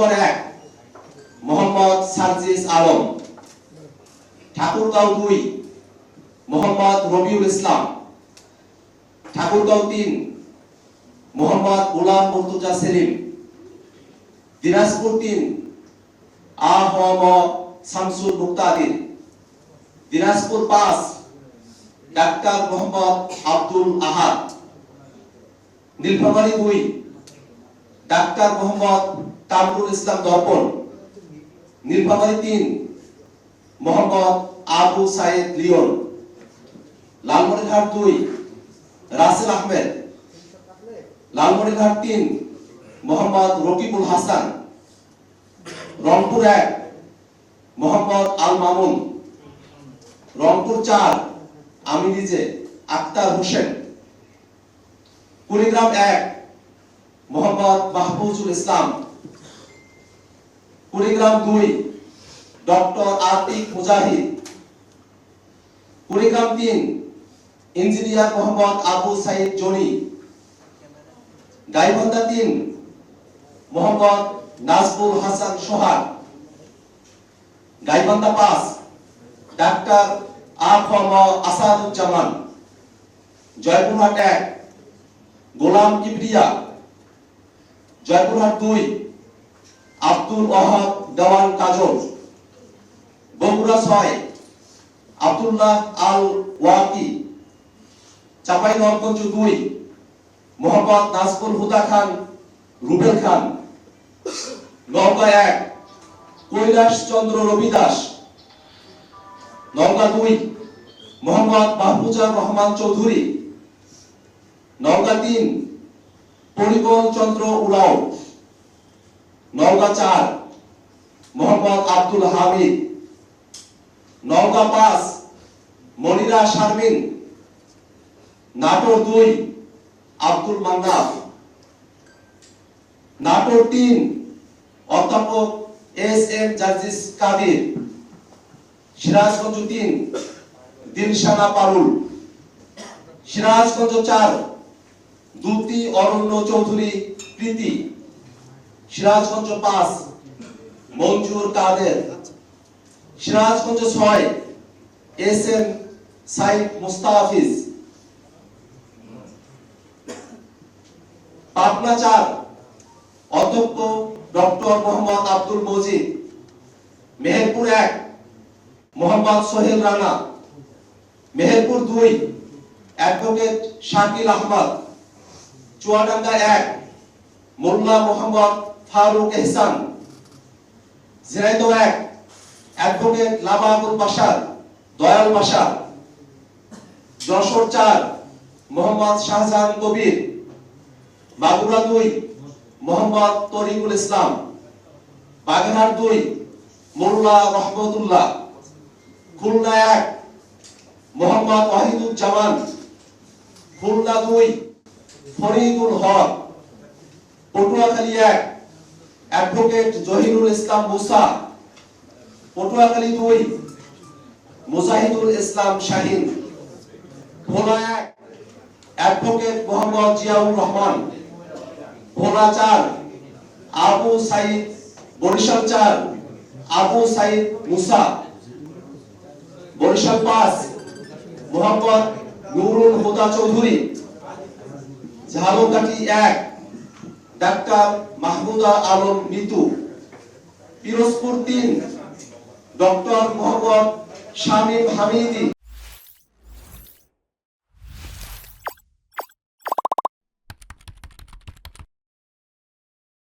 এক মোহাম্মদ সার্জিস আলম, ঠাকুরগাঁও 2 মোহাম্মদ রবিউল ইসলাম, ঠাকুরগাঁও 3 মোহাম্মদ গোলাম মুর্তজা সেলিম, দিনাজপুর 3 আ.হ.ম শামসুল মুক্তাদির, দিনাজপুর 5 ডাক্তার মোহাম্মদ আব্দুল আহাদ, নীলফামারী 2 ডাক্তার মোহাম্মদ কামরুল ইসলাম দর্পণ, নীলফামারী 3 মোহাম্মদ আবু সাইদ লিওন, লালমনিরহাট 2 রাসেল আহমেদ, লালমনিরহাট 3 মোহাম্মদ রকিবুল হাসান, রংপুর 1 মোহাম্মদ আল মামুন, রংপুর 4 আমি নিজে আক্তার হোসেন, কুড়িগ্রাম 1 মোহাম্মদ মাহফুজুল ইসলাম, কুড়িগ্রাম 2 ডক্টর আতিক মুজাহিদ, Kurigram 3 engineer Mohammad Abu Saeed Johnny, Gaibandha 3 Mohammad Nazbul Hasan Sohag, Gaibandha 5 doctor আ.খ.ম Asaduzzaman, Joypurhat 1 গোলাম কিবরিয়া, জয়পুরহাট 2 আব্দুল ওয়াহাব দেওয়ান কাজল, বগুড়া 6 আব্দুল্লাহ আল ওয়াকি, চাঁপাইনবাবগঞ্জ 2 মোহাম্মদ নাজমুল হুদা খান রুবেল খান, নওগাঁ 1 কৈলাস চন্দ্র রবিদাস, নওগাঁ 2 মোহাম্মদ মাহফুজার রহমান চৌধুরী, নওগাঁ 3 পরিমল চন্দ্র উরাও, নওগাঁ 4 মোহাম্মদ আব্দুল হামিদ, নওগাঁ 5 মনিরা শারমিন, নাটোর 2 আব্দুল মান্নাফ, নাটোর 3 অধ্যাপক এস.এম জার্জিস কাদির, সিরাজগঞ্জ 3 দিলশানা পারুল, সিরাজগঞ্জ 4 দুতি অরণ্য চৌধুরী প্রীতি, সিরাজগঞ্জ 5 মঞ্জুর কাদের, সিরাজগঞ্জ 6 এস.এম সাইদ মুস্তাফিজ, পাবনা 4 অধ্যক্ষ ডক্টর মোহাম্মদ আব্দুল মজিদ, মেহেরপুর 1 মোহাম্মদ সোহেল রানা, মেহেরপুর 2 অ্যাডভোকেট শাকিল আহমদ, চুয়াডাঙ্গা 1 মোল্লা মোহাম্মদ ফারুক এহসান, ঝিনাইদহ 1 অ্যাডভোকেট লাবাবুল বাশার দয়াল বাশার, যশোর 4 মোহাম্মদ শাহজাহান কবির, মাগুরা 2 মোহাম্মদ তরিকুল ইসলাম, বাগেরহাট 2 মোল্লা রহমতুল্লাহ, Khulna 1 Mohammad Wahiduzzaman, Khulna 2 Faridul Haque, Patuakhali 1 advocate Zahirul Islam Musa, Patuakhali 2 Mujahidul Islam Shahin, Bhola 1 advocate Mohammad Ziaur Rahman, Bhola 4 Abu Sayeed, Barishal 4 Abu Sayeed Musa, Barishal 5 Mohammad Nurul Huda Chowdhury, Jhalokathi 1 doctor Mahmuda Alam Mitu, Pirojpur 3 doctor Mohammad Shamim Hamidi.